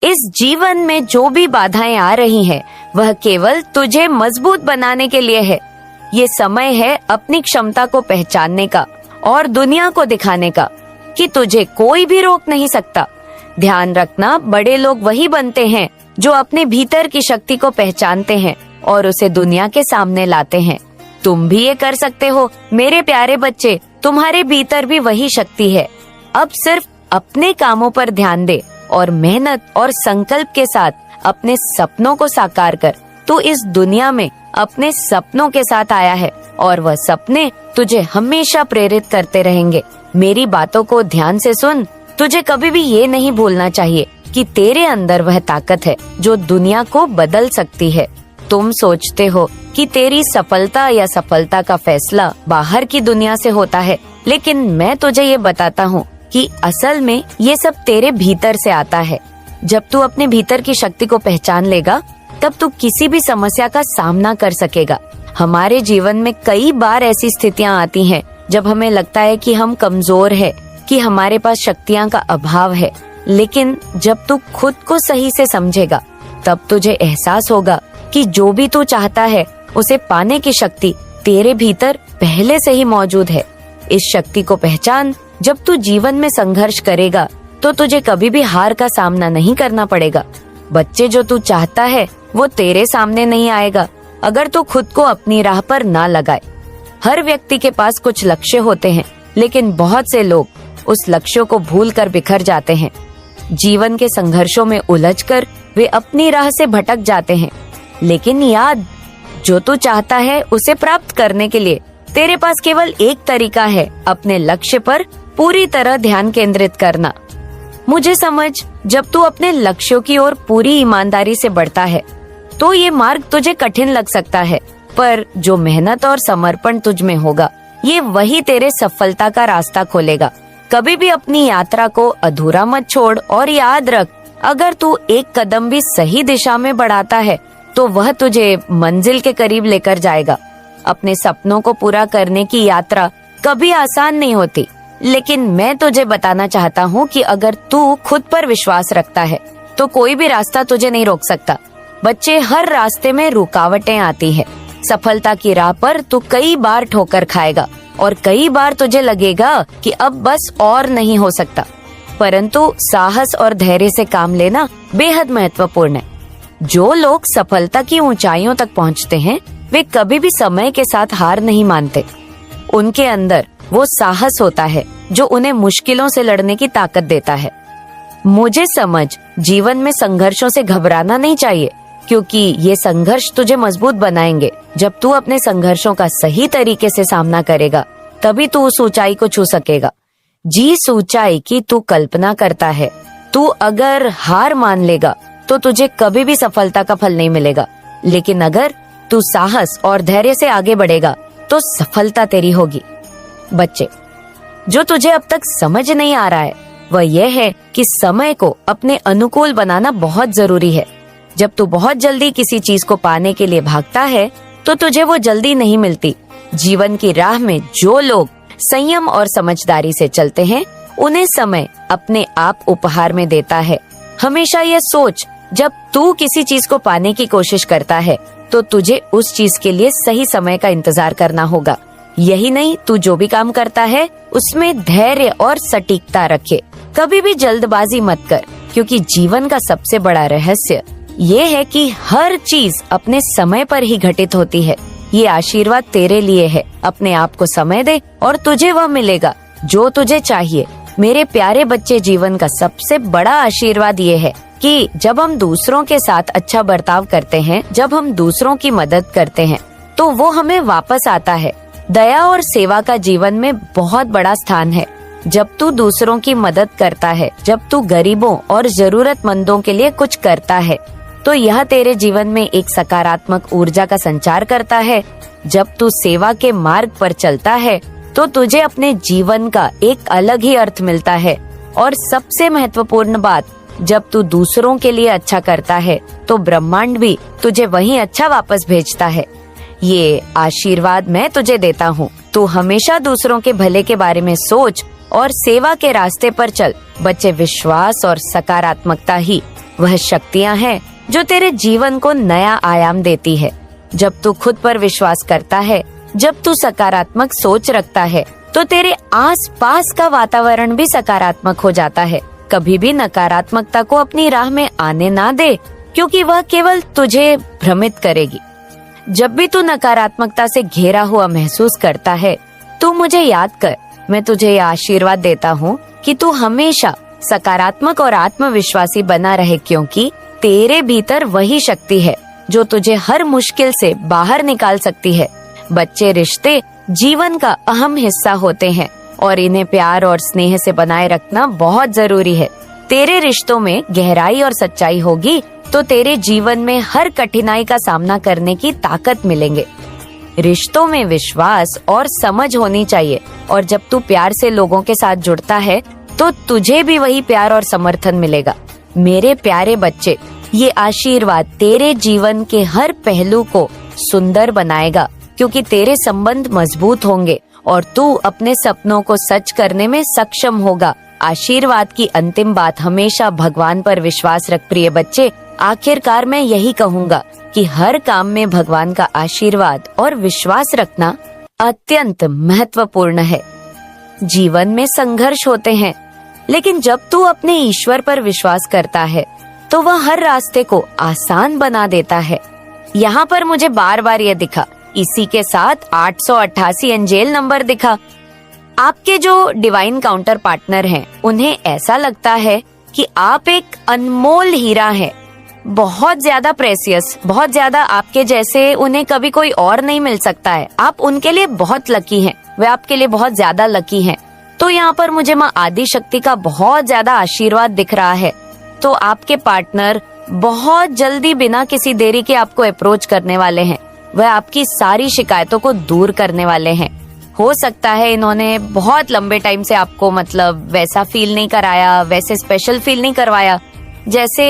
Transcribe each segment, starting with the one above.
इस जीवन में जो भी बाधाएं आ रही हैं, वह केवल तुझे मजबूत बनाने के लिए है। ये समय है अपनी क्षमता को पहचानने का और दुनिया को दिखाने का कि तुझे कोई भी रोक नहीं सकता। ध्यान रखना, बड़े लोग वही बनते हैं जो अपने भीतर की शक्ति को पहचानते हैं और उसे दुनिया के सामने लाते हैं। तुम भी ये कर सकते हो मेरे प्यारे बच्चे, तुम्हारे भीतर भी वही शक्ति है। अब सिर्फ अपने कामों पर ध्यान दे और मेहनत और संकल्प के साथ अपने सपनों को साकार कर। तू इस दुनिया में अपने सपनों के साथ आया है और वह सपने तुझे हमेशा प्रेरित करते रहेंगे। मेरी बातों को ध्यान से सुन। तुझे कभी भी ये नहीं भूलना चाहिए कि तेरे अंदर वह ताकत है जो दुनिया को बदल सकती है। तुम सोचते हो कि तेरी सफलता या सफलता का फैसला बाहर की दुनिया से होता है, लेकिन मैं तुझे ये बताता हूँ कि असल में ये सब तेरे भीतर से आता है। जब तू अपने भीतर की शक्ति को पहचान लेगा, तब तू किसी भी समस्या का सामना कर सकेगा। हमारे जीवन में कई बार ऐसी स्थितियाँ आती हैं जब हमें लगता है कि हम कमजोर है, कि हमारे पास शक्तियाँ का अभाव है, लेकिन जब तू खुद को सही से समझेगा, तब तुझे एहसास होगा कि जो भी तू चाहता है उसे पाने की शक्ति तेरे भीतर पहले से ही मौजूद है। इस शक्ति को पहचान। जब तू जीवन में संघर्ष करेगा तो तुझे कभी भी हार का सामना नहीं करना पड़ेगा। बच्चे, जो तू चाहता है वो तेरे सामने नहीं आएगा अगर तू खुद को अपनी राह पर ना लगाए। हर व्यक्ति के पास कुछ लक्ष्य होते हैं, लेकिन बहुत से लोग उस लक्ष्यों को भूल कर बिखर जाते हैं। जीवन के संघर्षों में उलझकर वे अपनी राह से भटक जाते हैं। लेकिन याद, जो तू चाहता है उसे प्राप्त करने के लिए तेरे पास केवल एक तरीका है, अपने लक्ष्य पर पूरी तरह ध्यान केंद्रित करना। मुझे समझ, जब तू अपने लक्ष्यों की ओर पूरी ईमानदारी से बढ़ता है तो ये मार्ग तुझे कठिन लग सकता है, पर जो मेहनत और समर्पण तुझ में होगा, ये वही तेरे सफलता का रास्ता खोलेगा। कभी भी अपनी यात्रा को अधूरा मत छोड़ और याद रख, अगर तू एक कदम भी सही दिशा में बढ़ाता है तो वह तुझे मंजिल के करीब लेकर जाएगा। अपने सपनों को पूरा करने की यात्रा कभी आसान नहीं होती, लेकिन मैं तुझे बताना चाहता हूँ कि अगर तू खुद पर विश्वास रखता है तो कोई भी रास्ता तुझे नहीं रोक सकता। बच्चे, हर रास्ते में रुकावटें आती है। सफलता की राह पर तू कई बार ठोकर खाएगा और कई बार तुझे लगेगा कि अब बस और नहीं हो सकता, परंतु साहस और धैर्य से काम लेना बेहद महत्वपूर्ण है। जो लोग सफलता की ऊंचाइयों तक पहुंचते हैं, वे कभी भी समय के साथ हार नहीं मानते। उनके अंदर वो साहस होता है जो उन्हें मुश्किलों से लड़ने की ताकत देता है। मुझे समझ, जीवन में संघर्षों से घबराना नहीं चाहिए, क्योंकि ये संघर्ष तुझे मजबूत बनाएंगे। जब तू अपने संघर्षों का सही तरीके से सामना करेगा, तभी तू उस ऊंचाई को छू सकेगा। जिस ऊंचाई की तू कल्पना करता है, तू अगर हार मान लेगा तो तुझे कभी भी सफलता का फल नहीं मिलेगा, लेकिन अगर तू साहस और धैर्य से आगे बढ़ेगा तो सफलता तेरी होगी। बच्चे, जो तुझे अब तक समझ नहीं आ रहा है वह यह है कि समय को अपने अनुकूल बनाना बहुत जरूरी है। जब तू बहुत जल्दी किसी चीज को पाने के लिए भागता है तो तुझे वो जल्दी नहीं मिलती। जीवन की राह में जो लोग संयम और समझदारी से चलते हैं, उन्हें समय अपने आप उपहार में देता है। हमेशा यह सोच, जब तू किसी चीज को पाने की कोशिश करता है तो तुझे उस चीज के लिए सही समय का इंतजार करना होगा। यही नहीं, तू जो भी काम करता है उसमें धैर्य और सटीकता रखे। कभी भी जल्दबाजी मत कर, क्योंकि जीवन का सबसे बड़ा रहस्य ये है कि हर चीज अपने समय पर ही घटित होती है। ये आशीर्वाद तेरे लिए है। अपने आप को समय दे और तुझे वह मिलेगा जो तुझे चाहिए। मेरे प्यारे बच्चे, जीवन का सबसे बड़ा आशीर्वाद ये है कि जब हम दूसरों के साथ अच्छा बर्ताव करते हैं, जब हम दूसरों की मदद करते हैं, तो वो हमें वापस आता है। दया और सेवा का जीवन में बहुत बड़ा स्थान है। जब तू दूसरों की मदद करता है, जब तू गरीबों और जरूरतमंदों के लिए कुछ करता है, तो यह तेरे जीवन में एक सकारात्मक ऊर्जा का संचार करता है। जब तू सेवा के मार्ग पर चलता है तो तुझे अपने जीवन का एक अलग ही अर्थ मिलता है। और सबसे महत्वपूर्ण बात, जब तू दूसरों के लिए अच्छा करता है तो ब्रह्मांड भी तुझे वही अच्छा वापस भेजता है। ये आशीर्वाद मैं तुझे देता हूँ। तू हमेशा दूसरों के भले के बारे में सोच और सेवा के रास्ते पर चल। बच्चे, विश्वास और सकारात्मकता ही वह शक्तियाँ हैं जो तेरे जीवन को नया आयाम देती है। जब तू खुद पर विश्वास करता है, जब तू सकारात्मक सोच रखता है, तो तेरे आस पास का वातावरण भी सकारात्मक हो जाता है। कभी भी नकारात्मकता को अपनी राह में आने ना दे, क्योंकि वह केवल तुझे भ्रमित करेगी। जब भी तू नकारात्मकता से घेरा हुआ महसूस करता है, तू मुझे याद कर। मैं तुझे यह आशीर्वाद देता हूँ कि तू हमेशा सकारात्मक और आत्मविश्वासी बना रहे, क्योंकि तेरे भीतर वही शक्ति है जो तुझे हर मुश्किल से बाहर निकाल सकती है। बच्चे रिश्ते जीवन का अहम हिस्सा होते हैं और इन्हें प्यार और स्नेह से बनाए रखना बहुत जरूरी है। तेरे रिश्तों में गहराई और सच्चाई होगी तो तेरे जीवन में हर कठिनाई का सामना करने की ताकत मिलेंगे। रिश्तों में विश्वास और समझ होनी चाहिए, और जब तू प्यार से लोगों के साथ जुड़ता है तो तुझे भी वही प्यार और समर्थन मिलेगा। मेरे प्यारे बच्चे, ये आशीर्वाद तेरे जीवन के हर पहलू को सुंदर बनाएगा, क्योंकि तेरे संबंध मजबूत होंगे और तू अपने सपनों को सच करने में सक्षम होगा। आशीर्वाद की अंतिम बात हमेशा भगवान पर विश्वास रख प्रिय बच्चे। आखिरकार मैं यही कहूँगा कि हर काम में भगवान का आशीर्वाद और विश्वास रखना अत्यंत महत्वपूर्ण है। जीवन में संघर्ष होते हैं, लेकिन जब तू अपने ईश्वर पर विश्वास करता है तो वह हर रास्ते को आसान बना देता है। यहाँ पर मुझे बार बार यह दिखा, इसी के साथ 888 एंजेल नंबर दिखा। आपके जो डिवाइन काउंटर पार्टनर हैं, उन्हें ऐसा लगता है कि आप एक अनमोल हीरा है, बहुत ज्यादा प्रेसियस, बहुत ज्यादा आपके जैसे उन्हें कभी कोई और नहीं मिल सकता है। आप उनके लिए बहुत लकी हैं, वे आपके लिए बहुत ज्यादा लकी हैं। तो यहाँ पर मुझे माँ आदि शक्ति का बहुत ज्यादा आशीर्वाद दिख रहा है। तो आपके पार्टनर बहुत जल्दी बिना किसी देरी के आपको अप्रोच करने वाले हैं। वह आपकी सारी शिकायतों को दूर करने वाले हैं। हो सकता है इन्होंने बहुत लंबे टाइम से आपको वैसा फील नहीं कराया, वैसे स्पेशल फील नहीं करवाया जैसे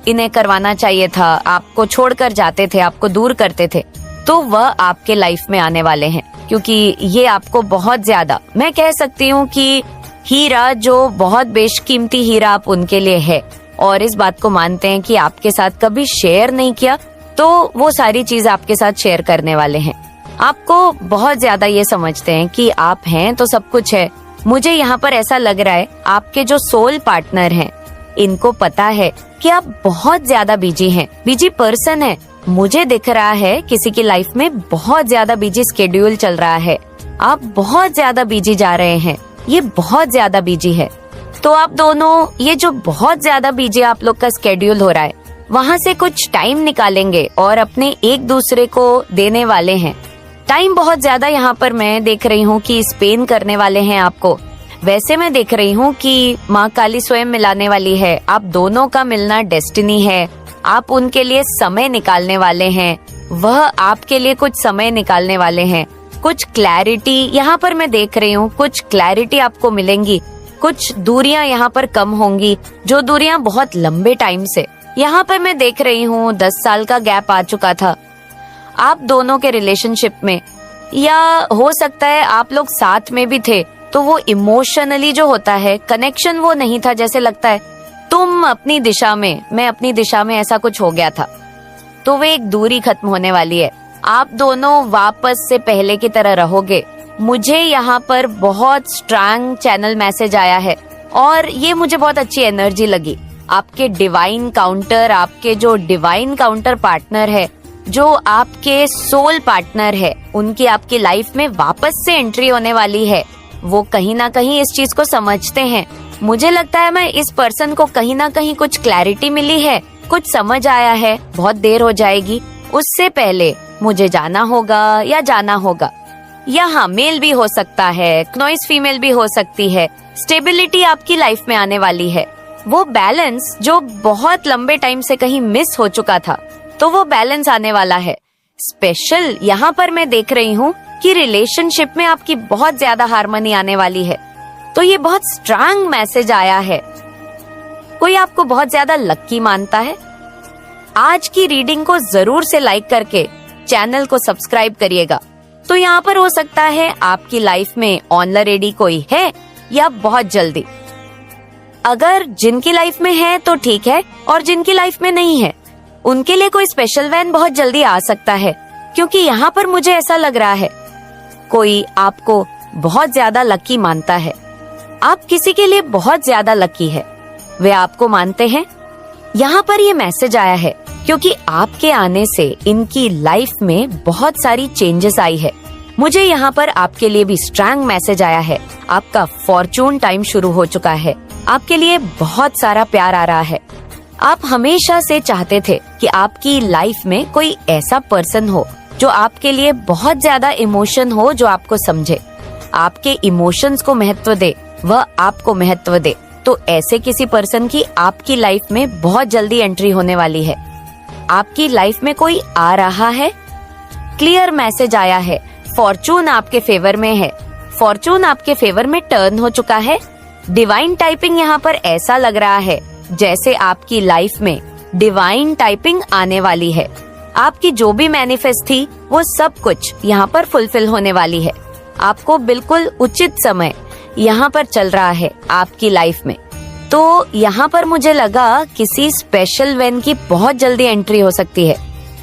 इन्हें करवाना चाहिए था। आपको छोड़कर जाते थे, आपको दूर करते थे, तो वह आपके लाइफ में आने वाले हैं, क्योंकि ये आपको बहुत ज्यादा, मैं कह सकती हूँ कि हीरा, जो बहुत बेशकीमती हीरा आप उनके लिए है, और इस बात को मानते हैं कि आपके साथ कभी शेयर नहीं किया, तो वो सारी चीज आपके साथ शेयर करने वाले हैं। आपको बहुत ज्यादा ये समझते हैं कि आप हैं तो सब कुछ है। मुझे यहाँ पर ऐसा लग रहा है आपके जो सोल पार्टनर हैं, इनको पता है कि आप बहुत ज्यादा बिजी हैं, बिजी पर्सन है। मुझे दिख रहा है किसी की लाइफ में बहुत ज्यादा बिजी स्केड्यूल चल रहा है। आप बहुत ज्यादा बिजी जा रहे हैं, ये बहुत ज्यादा बिजी है। तो आप दोनों, ये जो बहुत ज्यादा बिजी आप लोग का स्केड्यूल हो रहा है, वहाँ से कुछ टाइम निकालेंगे और अपने एक दूसरे को देने वाले हैं। टाइम बहुत ज्यादा यहाँ पर मैं देख रही हूँ कि स्पेन करने वाले हैं आपको। वैसे मैं देख रही हूँ कि माँ काली स्वयं मिलाने वाली है। आप दोनों का मिलना डेस्टिनी है। आप उनके लिए समय निकालने वाले हैं, वह आपके लिए कुछ समय निकालने वाले हैं। कुछ क्लैरिटी यहाँ पर मैं देख रही हूँ, कुछ क्लैरिटी आपको मिलेंगी। कुछ दूरियां यहाँ पर कम होंगी, जो दूरियां बहुत लंबे टाइम से यहाँ पर मैं देख रही हूँ 10 साल का गैप आ चुका था आप दोनों के रिलेशनशिप में, या हो सकता है आप लोग साथ में भी थे तो वो इमोशनली जो होता है कनेक्शन वो नहीं था। जैसे लगता है तुम अपनी दिशा में, मैं अपनी दिशा में, ऐसा कुछ हो गया था। तो वे एक दूरी खत्म होने वाली है। आप दोनों वापस से पहले की तरह रहोगे। मुझे यहाँ पर बहुत स्ट्रॉन्ग चैनल मैसेज आया है और ये मुझे बहुत अच्छी एनर्जी लगी। आपके डिवाइन काउंटर, आपके जो डिवाइन काउंटर पार्टनर है, जो आपके सोल पार्टनर है, उनकी आपकी लाइफ में वापस से एंट्री होने वाली है। वो कहीं ना कहीं इस चीज को समझते हैं। मुझे लगता है मैं इस पर्सन को कहीं ना कहीं कुछ क्लैरिटी मिली है, कुछ समझ आया है। बहुत देर हो जाएगी, उससे पहले मुझे जाना होगा या जाना होगा। यहाँ मेल भी हो सकता है, नॉइस फीमेल भी हो सकती है। स्टेबिलिटी आपकी लाइफ में आने वाली है। वो बैलेंस जो बहुत लंबे टाइम से कहीं मिस हो चुका था, तो वो बैलेंस आने वाला है। स्पेशल यहाँ पर मैं देख रही हूँ कि रिलेशनशिप में आपकी बहुत ज्यादा हार्मनी आने वाली है। तो ये बहुत स्ट्रांग मैसेज आया है। कोई आपको बहुत ज्यादा लकी मानता है। आज की रीडिंग को जरूर से लाइक करके चैनल को सब्सक्राइब करिएगा। तो यहाँ पर हो सकता है आपकी लाइफ में ऑन द रेडी कोई है या बहुत जल्दी। अगर जिनकी लाइफ में है तो ठीक है, और जिनकी लाइफ में नहीं है उनके लिए कोई स्पेशल वैन बहुत जल्दी आ सकता है, क्योंकि यहाँ पर मुझे ऐसा लग रहा है कोई आपको बहुत ज्यादा लकी मानता है। आप किसी के लिए बहुत ज्यादा लकी है, वे आपको मानते हैं। यहाँ पर ये मैसेज आया है क्योंकि आपके आने से इनकी लाइफ में बहुत सारी चेंजेस आई है। मुझे यहाँ पर आपके लिए भी स्ट्रांग मैसेज आया है। आपका फॉर्चून टाइम शुरू हो चुका है। आपके लिए बहुत सारा प्यार आ रहा है। आप हमेशा से चाहते थे कि आपकी लाइफ में कोई ऐसा पर्सन हो जो आपके लिए बहुत ज्यादा इमोशन हो, जो आपको समझे, आपके इमोशंस को महत्व दे, वह आपको महत्व दे। तो ऐसे किसी पर्सन की आपकी लाइफ में बहुत जल्दी एंट्री होने वाली है। आपकी लाइफ में कोई आ रहा है। क्लियर मैसेज आया है, फॉर्चून आपके फेवर में है। फॉर्चून आपके फेवर में टर्न हो चुका है। डिवाइन टाइपिंग यहाँ पर ऐसा लग रहा है जैसे आपकी लाइफ में डिवाइन टाइपिंग आने वाली है। आपकी जो भी मैनिफेस्ट थी वो सब कुछ यहाँ पर फुलफिल होने वाली है। आपको बिल्कुल उचित समय यहाँ पर चल रहा है आपकी लाइफ में। तो यहाँ पर मुझे लगा किसी स्पेशल वैन की बहुत जल्दी एंट्री हो सकती है।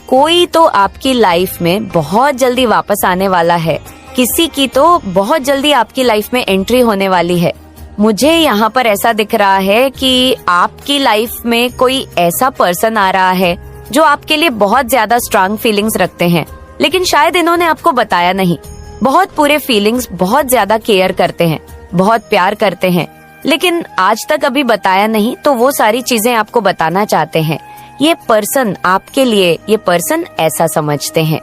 कोई तो आपकी लाइफ में बहुत जल्दी वापस आने वाला है। किसी की तो बहुत जल्दी आपकी लाइफ में एंट्री होने वाली है। मुझे यहाँ पर ऐसा दिख रहा है कि आपकी लाइफ में कोई ऐसा पर्सन आ रहा है जो आपके लिए बहुत ज्यादा स्ट्रांग फीलिंग्स रखते हैं, लेकिन शायद इन्होंने आपको बताया नहीं। बहुत पूरे फीलिंग्स, बहुत ज्यादा केयर करते हैं, बहुत प्यार करते हैं, लेकिन आज तक अभी बताया नहीं। तो वो सारी चीजें आपको बताना चाहते हैं। ये पर्सन आपके लिए, ये पर्सन ऐसा समझते हैं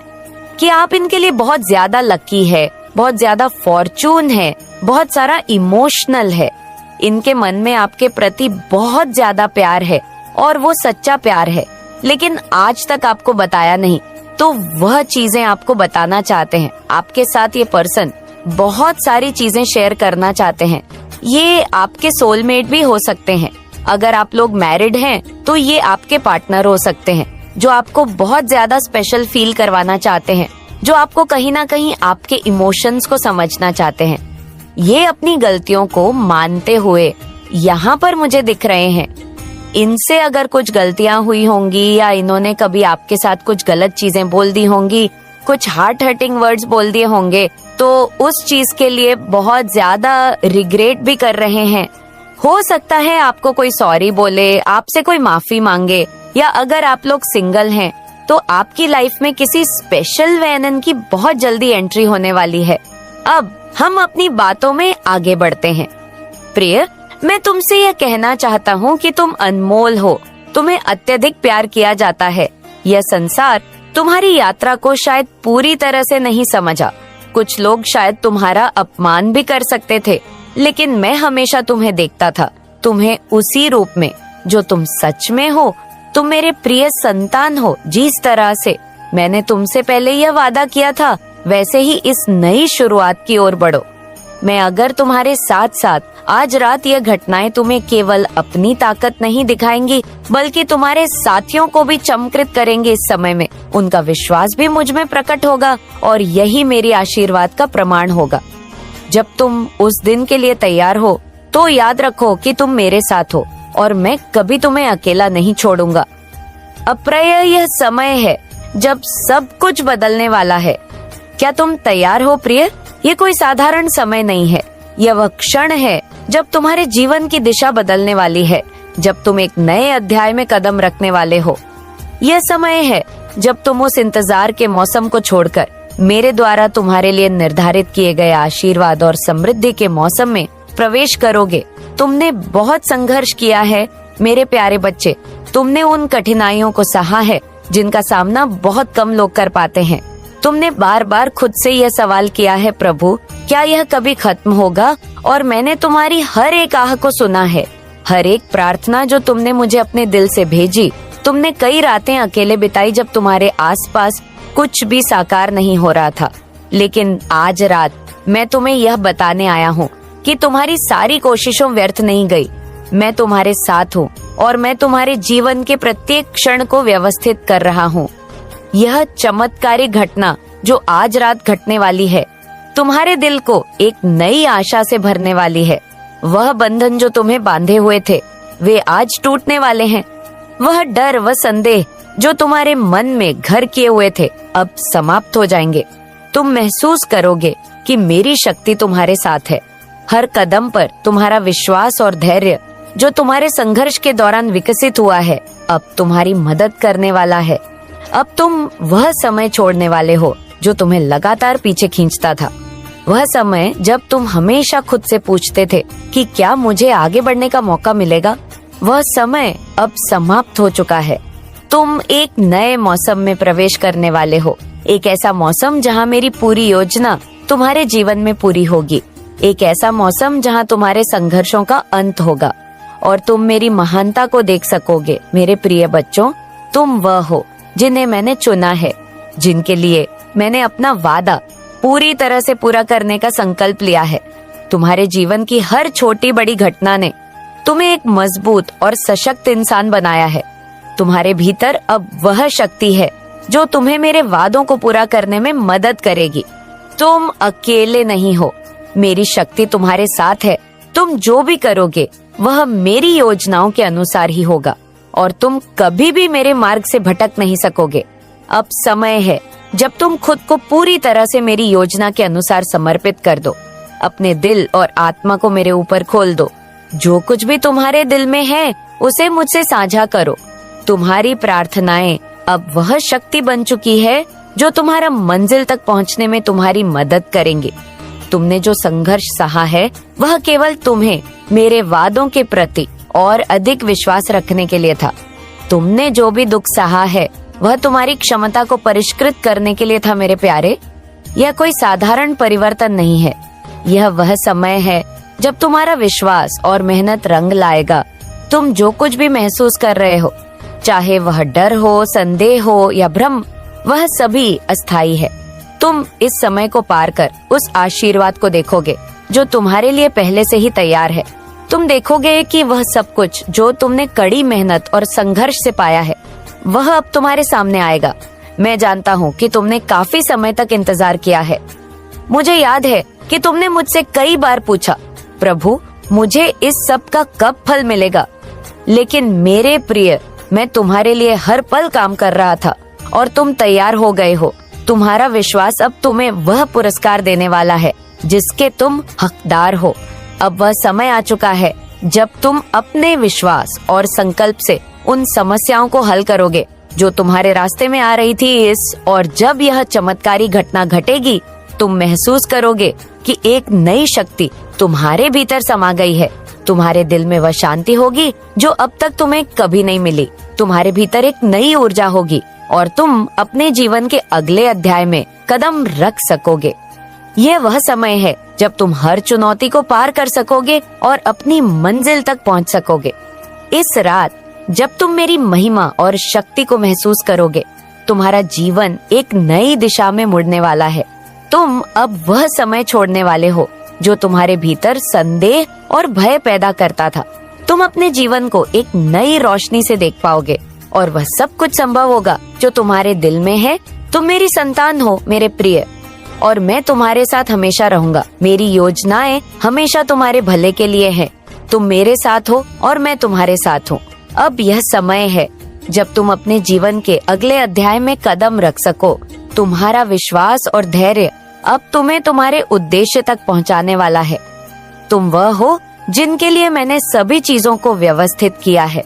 कि आप इनके लिए बहुत ज्यादा लकी है, बहुत ज्यादा फॉर्चून है, बहुत सारा इमोशनल है। इनके मन में आपके प्रति बहुत ज्यादा प्यार है और वो सच्चा प्यार है, लेकिन आज तक आपको बताया नहीं। तो वह चीजें आपको बताना चाहते हैं। आपके साथ ये पर्सन बहुत सारी चीजें शेयर करना चाहते हैं। ये आपके सोलमेट भी हो सकते हैं। अगर आप लोग मैरिड हैं तो ये आपके पार्टनर हो सकते हैं, जो आपको बहुत ज्यादा स्पेशल फील करवाना चाहते हैं, जो आपको कहीं ना कहीं आपके इमोशंस को समझना चाहते हैं। ये अपनी गलतियों को मानते हुए यहाँ पर मुझे दिख रहे हैं। इनसे अगर कुछ गलतियां हुई होंगी या इन्होंने कभी आपके साथ कुछ गलत चीजें बोल दी होंगी, कुछ हार्ट हर्टिंग वर्ड्स बोल दिए होंगे, तो उस चीज के लिए बहुत ज्यादा रिग्रेट भी कर रहे हैं। हो सकता है आपको कोई सॉरी बोले, आपसे कोई माफी मांगे, या अगर आप लोग सिंगल हैं तो आपकी लाइफ में किसी स्पेशल वैनन की बहुत जल्दी एंट्री होने वाली है। अब हम अपनी बातों में आगे बढ़ते हैं। प्रिय, मैं तुमसे यह कहना चाहता हूँ कि तुम अनमोल हो। तुम्हें अत्यधिक प्यार किया जाता है। यह संसार तुम्हारी यात्रा को शायद पूरी तरह से नहीं समझा। कुछ लोग शायद तुम्हारा अपमान भी कर सकते थे, लेकिन मैं हमेशा तुम्हें देखता था, तुम्हें उसी रूप में जो तुम सच में हो। तुम मेरे प्रिय संतान हो। जिस तरह से मैंने तुमसे पहले यह वादा किया था, वैसे ही इस नई शुरुआत की ओर बढ़ो। मैं अगर तुम्हारे साथ साथ आज रात यह घटनाएं तुम्हें केवल अपनी ताकत नहीं दिखाएंगी, बल्कि तुम्हारे साथियों को भी चमत्कृत करेंगे। इस समय में उनका विश्वास भी मुझ में प्रकट होगा और यही मेरी आशीर्वाद का प्रमाण होगा। जब तुम उस दिन के लिए तैयार हो तो याद रखो कि तुम मेरे साथ हो और मैं कभी तुम्हें अकेला नहीं छोड़ूंगा। अप्राय यह समय है जब सब कुछ बदलने वाला है। क्या तुम तैयार हो प्रिय? ये कोई साधारण समय नहीं है। यह वह क्षण है जब तुम्हारे जीवन की दिशा बदलने वाली है, जब तुम एक नए अध्याय में कदम रखने वाले हो। यह समय है जब तुम उस इंतजार के मौसम को छोड़कर मेरे द्वारा तुम्हारे लिए निर्धारित किए गए आशीर्वाद और समृद्धि के मौसम में प्रवेश करोगे। तुमने बहुत संघर्ष किया है मेरे प्यारे बच्चे। तुमने उन कठिनाइयों को सहा है जिनका सामना बहुत कम लोग कर पाते हैं। तुमने बार बार खुद से यह सवाल किया है, प्रभु क्या यह कभी खत्म होगा? और मैंने तुम्हारी हर एक आह को सुना है, हर एक प्रार्थना जो तुमने मुझे अपने दिल से भेजी। तुमने कई रातें अकेले बिताई जब तुम्हारे आसपास कुछ भी साकार नहीं हो रहा था, लेकिन आज रात मैं तुम्हें यह बताने आया हूँ कि तुम्हारी सारी कोशिशों व्यर्थ नहीं गई। मैं तुम्हारे साथ हूँ और मैं तुम्हारे जीवन के प्रत्येक क्षण को व्यवस्थित कर रहा हूँ। यह चमत्कारी घटना जो आज रात घटने वाली है, तुम्हारे दिल को एक नई आशा से भरने वाली है। वह बंधन जो तुम्हें बांधे हुए थे वे आज टूटने वाले हैं। वह डर व संदेह जो तुम्हारे मन में घर किए हुए थे अब समाप्त हो जाएंगे। तुम महसूस करोगे कि मेरी शक्ति तुम्हारे साथ है। हर कदम पर तुम्हारा विश्वास और धैर्य जो तुम्हारे संघर्ष के दौरान विकसित हुआ है अब तुम्हारी मदद करने वाला है। अब तुम वह समय छोड़ने वाले हो जो तुम्हें लगातार पीछे खींचता था। वह समय जब तुम हमेशा खुद से पूछते थे कि क्या मुझे आगे बढ़ने का मौका मिलेगा, वह समय अब समाप्त हो चुका है। तुम एक नए मौसम में प्रवेश करने वाले हो। एक ऐसा मौसम जहाँ मेरी पूरी योजना तुम्हारे जीवन में पूरी होगी। एक ऐसा मौसम जहाँ तुम्हारे संघर्षों का अंत होगा और तुम मेरी महानता को देख सकोगे। मेरे प्रिय बच्चों, तुम वह हो जिन्हें मैंने चुना है, जिनके लिए मैंने अपना वादा पूरी तरह से पूरा करने का संकल्प लिया है। तुम्हारे जीवन की हर छोटी बड़ी घटना ने तुम्हें एक मजबूत और सशक्त इंसान बनाया है। तुम्हारे भीतर अब वह शक्ति है जो तुम्हें मेरे वादों को पूरा करने में मदद करेगी। तुम अकेले नहीं हो, मेरी शक्ति तुम्हारे साथ है। तुम जो भी करोगे वह मेरी योजनाओं के अनुसार ही होगा और तुम कभी भी मेरे मार्ग से भटक नहीं सकोगे। अब समय है जब तुम खुद को पूरी तरह से मेरी योजना के अनुसार समर्पित कर दो। अपने दिल और आत्मा को मेरे ऊपर खोल दो। जो कुछ भी तुम्हारे दिल में है उसे मुझसे साझा करो। तुम्हारी प्रार्थनाएं अब वह शक्ति बन चुकी है जो तुम्हारा मंजिल तक पहुंचने में तुम्हारी मदद करेंगे। तुमने जो संघर्ष सहा है वह केवल तुम्हें मेरे वादों के प्रति और अधिक विश्वास रखने के लिए था। तुमने जो भी दुख सहा है वह तुम्हारी क्षमता को परिष्कृत करने के लिए था मेरे प्यारे। यह कोई साधारण परिवर्तन नहीं है। यह वह समय है जब तुम्हारा विश्वास और मेहनत रंग लाएगा। तुम जो कुछ भी महसूस कर रहे हो, चाहे वह डर हो, संदेह हो या भ्रम, वह सभी अस्थायी है। तुम इस समय को पार कर उस आशीर्वाद को देखोगे जो तुम्हारे लिए पहले से ही तैयार है। तुम देखोगे कि वह सब कुछ जो तुमने कड़ी मेहनत और संघर्ष से पाया है वह अब तुम्हारे सामने आएगा। मैं जानता हूँ कि तुमने काफी समय तक इंतजार किया है। मुझे याद है कि तुमने मुझसे कई बार पूछा, प्रभु मुझे इस सब का कब फल मिलेगा। लेकिन मेरे प्रिय, मैं तुम्हारे लिए हर पल काम कर रहा था और तुम तैयार हो गए हो। तुम्हारा विश्वास अब तुम्हें वह पुरस्कार देने वाला है जिसके तुम हकदार हो। अब वह समय आ चुका है जब तुम अपने विश्वास और संकल्प से उन समस्याओं को हल करोगे जो तुम्हारे रास्ते में आ रही थी। और जब यह चमत्कारी घटना घटेगी तुम महसूस करोगे कि एक नई शक्ति तुम्हारे भीतर समा गई है। तुम्हारे दिल में वह शांति होगी जो अब तक तुम्हें कभी नहीं मिली। तुम्हारे भीतर एक नई ऊर्जा होगी और तुम अपने जीवन के अगले अध्याय में कदम रख सकोगे। यह वह समय है जब तुम हर चुनौती को पार कर सकोगे और अपनी मंजिल तक पहुंच सकोगे। इस रात जब तुम मेरी महिमा और शक्ति को महसूस करोगे, तुम्हारा जीवन एक नई दिशा में मुड़ने वाला है। तुम अब वह समय छोड़ने वाले हो जो तुम्हारे भीतर संदेह और भय पैदा करता था। तुम अपने जीवन को एक नई रोशनी से देख पाओगे और वह सब कुछ संभव होगा जो तुम्हारे दिल में है। तुम मेरी संतान हो मेरे प्रिय, और मैं तुम्हारे साथ हमेशा रहूंगा। मेरी योजनाएं हमेशा तुम्हारे भले के लिए हैं। तुम मेरे साथ हो और मैं तुम्हारे साथ हूँ। अब यह समय है जब तुम अपने जीवन के अगले अध्याय में कदम रख सको। तुम्हारा विश्वास और धैर्य अब तुम्हें तुम्हारे उद्देश्य तक पहुंचाने वाला है। तुम वह हो जिनके लिए मैंने सभी चीजों को व्यवस्थित किया है।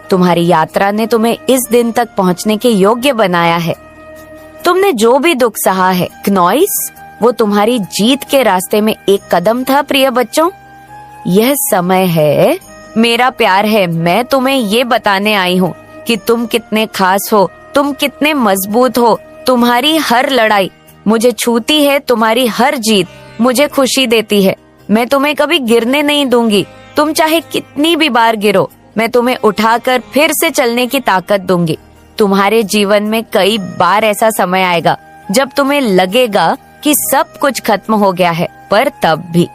तुम्हारी यात्रा ने तुम्हें इस दिन तक पहुंचने के योग्य बनाया है। तुमने जो भी दुख सहा है, क्नॉइस, वो तुम्हारी जीत के रास्ते में एक कदम था। प्रिय बच्चों, यह समय है, मेरा प्यार है, मैं तुम्हें ये बताने आई हूँ कि तुम कितने खास हो, तुम कितने मजबूत हो। तुम्हारी हर लड़ाई मुझे छूती है, तुम्हारी हर जीत मुझे खुशी देती है। मैं तुम्हें कभी गिरने नहीं दूंगी। तुम चाहे कितनी भी बार गिरो, मैं तुम्हें उठाकर फिर से चलने की ताकत दूंगी। तुम्हारे जीवन में कई बार ऐसा समय आएगा जब तुम्हें लगेगा कि सब कुछ खत्म हो गया है, पर तब भी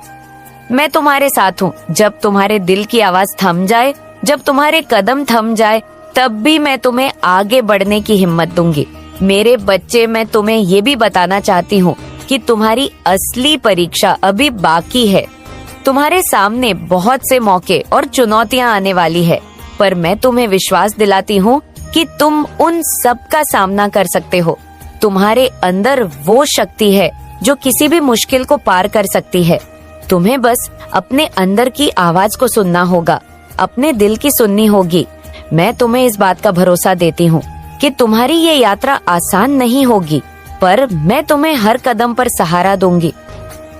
मैं तुम्हारे साथ हूँ। जब तुम्हारे दिल की आवाज थम जाए, जब तुम्हारे कदम थम जाए, तब भी मैं तुम्हें आगे बढ़ने की हिम्मत दूंगी। मेरे बच्चे, मैं तुम्हें ये भी बताना चाहती हूँ कि तुम्हारी असली परीक्षा अभी बाकी है। तुम्हारे सामने बहुत से मौके और चुनौतियां आने वाली है, पर मैं तुम्हें विश्वास दिलाती हूँ कि तुम उन सब का सामना कर सकते हो। तुम्हारे अंदर वो शक्ति है जो किसी भी मुश्किल को पार कर सकती है। तुम्हें बस अपने अंदर की आवाज को सुनना होगा, अपने दिल की सुननी होगी। मैं तुम्हें इस बात का भरोसा देती हूँ कि तुम्हारी ये यात्रा आसान नहीं होगी, पर मैं तुम्हें हर कदम पर सहारा दूंगी।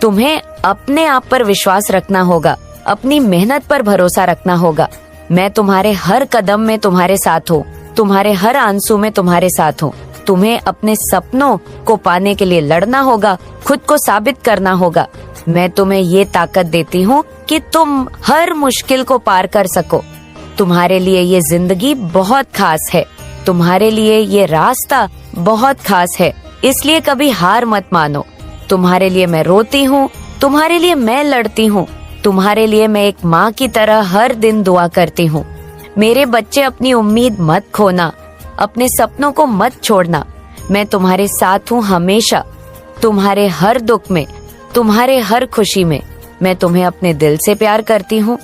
तुम्हें अपने आप पर विश्वास रखना होगा, अपनी मेहनत पर भरोसा रखना होगा। मैं तुम्हारे हर कदम में तुम्हारे साथ हूँ, तुम्हारे हर आंसू में तुम्हारे साथ हूँ। तुम्हें अपने सपनों को पाने के लिए लड़ना होगा, खुद को साबित करना होगा। मैं तुम्हें ये ताकत देती हूँ कि तुम हर मुश्किल को पार कर सको। तुम्हारे लिए ये जिंदगी बहुत खास है, तुम्हारे लिए ये रास्ता बहुत खास है, इसलिए कभी हार मत मानो। तुम्हारे लिए मैं रोती हूँ, तुम्हारे लिए मैं लड़ती हूँ, तुम्हारे लिए मैं एक माँ की तरह हर दिन दुआ करती हूँ। मेरे बच्चे, अपनी उम्मीद मत खोना, अपने सपनों को मत छोड़ना। मैं तुम्हारे साथ हूँ हमेशा, तुम्हारे हर दुख में, तुम्हारे हर खुशी में। मैं तुम्हें अपने दिल से प्यार करती हूँ,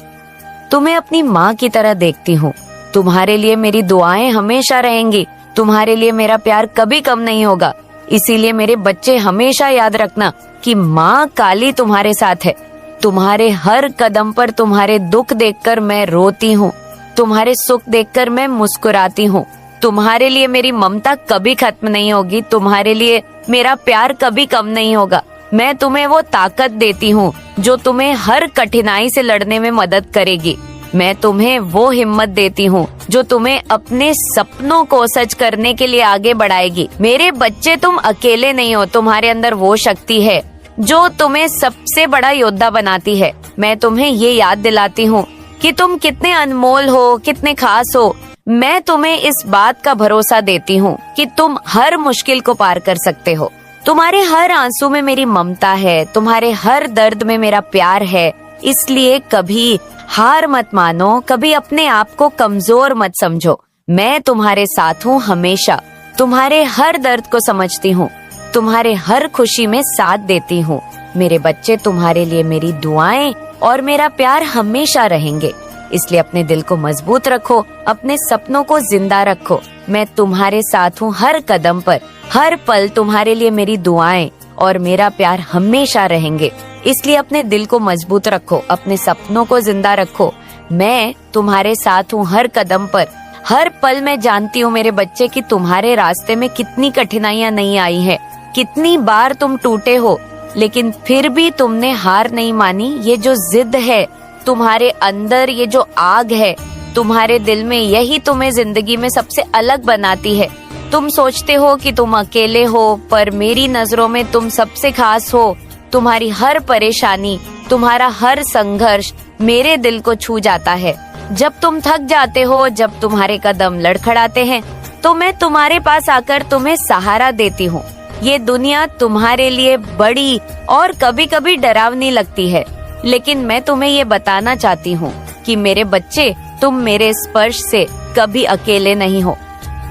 तुम्हें अपनी माँ की तरह देखती हूँ। तुम्हारे लिए मेरी दुआएं हमेशा रहेंगी, तुम्हारे लिए मेरा प्यार कभी कम नहीं होगा। इसीलिए मेरे बच्चे, हमेशा याद रखना कि माँ काली तुम्हारे साथ है। तुम्हारे हर कदम पर तुम्हारे दुख देखकर मैं रोती हूँ, तुम्हारे सुख देखकर मैं मुस्कुराती हूँ। तुम्हारे लिए मेरी ममता कभी खत्म नहीं होगी, तुम्हारे लिए मेरा प्यार कभी कम नहीं होगा। मैं तुम्हें वो ताकत देती हूँ जो तुम्हें हर कठिनाई से लड़ने में मदद करेगी। मैं तुम्हें वो हिम्मत देती हूँ जो तुम्हें अपने सपनों को सच करने के लिए आगे बढ़ाएगी। मेरे बच्चे, तुम अकेले नहीं हो, तुम्हारे अंदर वो शक्ति है जो तुम्हें सबसे बड़ा योद्धा बनाती है। मैं तुम्हें ये याद दिलाती हूँ कि तुम कितने अनमोल हो, कितने खास हो। मैं तुम्हें इस बात का भरोसा देती हूँ कि तुम हर मुश्किल को पार कर सकते हो। तुम्हारे हर आंसू में मेरी ममता है, तुम्हारे हर दर्द में मेरा प्यार है। इसलिए कभी हार मत मानो, कभी अपने आप को कमजोर मत समझो। मैं तुम्हारे साथ हूँ हमेशा, तुम्हारे हर दर्द को समझती हूँ, तुम्हारे हर खुशी में साथ देती हूँ। मेरे बच्चे, तुम्हारे लिए मेरी दुआएं और मेरा प्यार हमेशा रहेंगे। इसलिए अपने दिल को मजबूत रखो, अपने सपनों को जिंदा रखो। मैं तुम्हारे साथ हूँ हर कदम पर, हर पल तुम्हारे लिए मेरी दुआएं और मेरा प्यार हमेशा रहेंगे। इसलिए अपने दिल को मजबूत रखो, अपने सपनों को जिंदा रखो। मैं तुम्हारे साथ हूँ हर कदम पर, हर पल। मैं जानती हूँ मेरे बच्चे कि तुम्हारे रास्ते में कितनी कठिनाइयाँ नहीं आई है, कितनी बार तुम टूटे हो, लेकिन फिर भी तुमने हार नहीं मानी। ये जो जिद है तुम्हारे अंदर, ये जो आग है तुम्हारे दिल में, यही तुम्हें जिंदगी में सबसे अलग बनाती है। तुम सोचते हो कि तुम अकेले हो, पर मेरी नजरों में तुम सबसे खास हो। तुम्हारी हर परेशानी, तुम्हारा हर संघर्ष मेरे दिल को छू जाता है। जब तुम थक जाते हो, जब तुम्हारे कदम लड़खड़ाते हैं, तो मैं तुम्हारे पास आकर तुम्हें सहारा देती हूँ। ये दुनिया तुम्हारे लिए बड़ी और कभी कभी डरावनी लगती है, लेकिन मैं तुम्हें ये बताना चाहती हूँ कि मेरे बच्चे, तुम मेरे स्पर्श से कभी अकेले नहीं हो।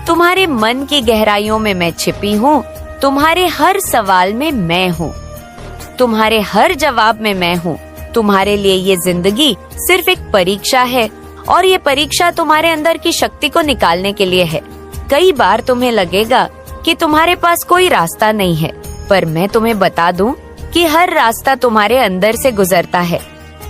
तुम्हारे मन की गहराइयों में मैं छिपी हूँ, तुम्हारे हर सवाल में मैं हूँ, तुम्हारे हर जवाब में मैं हूँ। तुम्हारे लिए ये जिंदगी सिर्फ एक परीक्षा है, और ये परीक्षा तुम्हारे अंदर की शक्ति को निकालने के लिए है। कई बार तुम्हें लगेगा कि तुम्हारे पास कोई रास्ता नहीं है, पर मैं तुम्हें बता दूं कि हर रास्ता तुम्हारे अंदर से गुजरता है।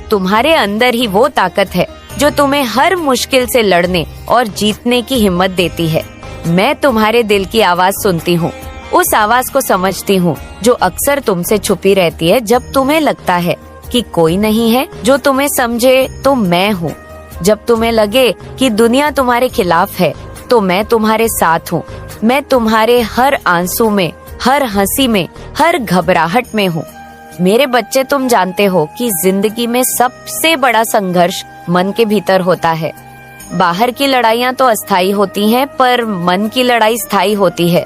तुम्हारे अंदर ही वो ताकत है जो तुम्हें हर मुश्किल से लड़ने और जीतने की हिम्मत देती है। मैं तुम्हारे दिल की आवाज सुनती हूँ, उस आवाज को समझती हूँ जो अक्सर तुमसे छुपी रहती है। जब तुम्हें लगता है कि कोई नहीं है जो तुम्हें समझे, तो मैं हूँ। जब तुम्हें लगे कि दुनिया तुम्हारे खिलाफ है, तो मैं तुम्हारे साथ हूँ। मैं तुम्हारे हर आंसू में, हर हंसी में, हर घबराहट में हूँ। मेरे बच्चे, तुम जानते हो कि जिंदगी में सबसे बड़ा संघर्ष मन के भीतर होता है। बाहर की लड़ाइयाँ तो अस्थायी होती हैं, पर मन की लड़ाई स्थायी होती है।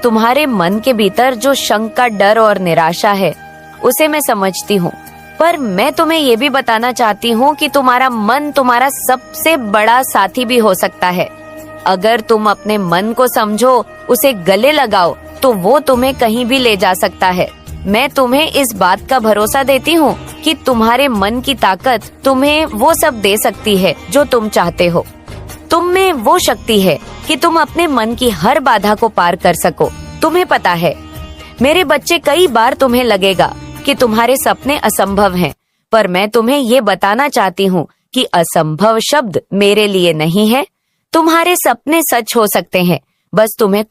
तुम्हारे मन के भीतर जो शंका, डर और निराशा है, उसे मैं समझती हूँ, पर मैं तुम्हें ये भी बताना चाहती हूँ कि तुम्हारा मन तुम्हारा सबसे बड़ा साथी भी हो सकता है। अगर तुम अपने मन को समझो, उसे गले लगाओ, तो वो तुम्हें कहीं भी ले जा सकता है। मैं तुम्हें इस बात का भरोसा देती हूँ कि तुम्हारे मन की ताकत तुम्हें वो सब दे सकती है जो तुम चाहते हो। तुम में वो शक्ति है कि तुम अपने मन की हर बाधा को पार कर सको। तुम्हें पता है मेरे बच्चे, कई बार तुम्हें लगेगा कि तुम्हारे सपने असंभव हैं, पर मैं तुम्हें ये बताना चाहती हूँ कि असंभव शब्द मेरे लिए नहीं है। तुम्हारे सपने सच हो सकते हैं, बस तुम्हें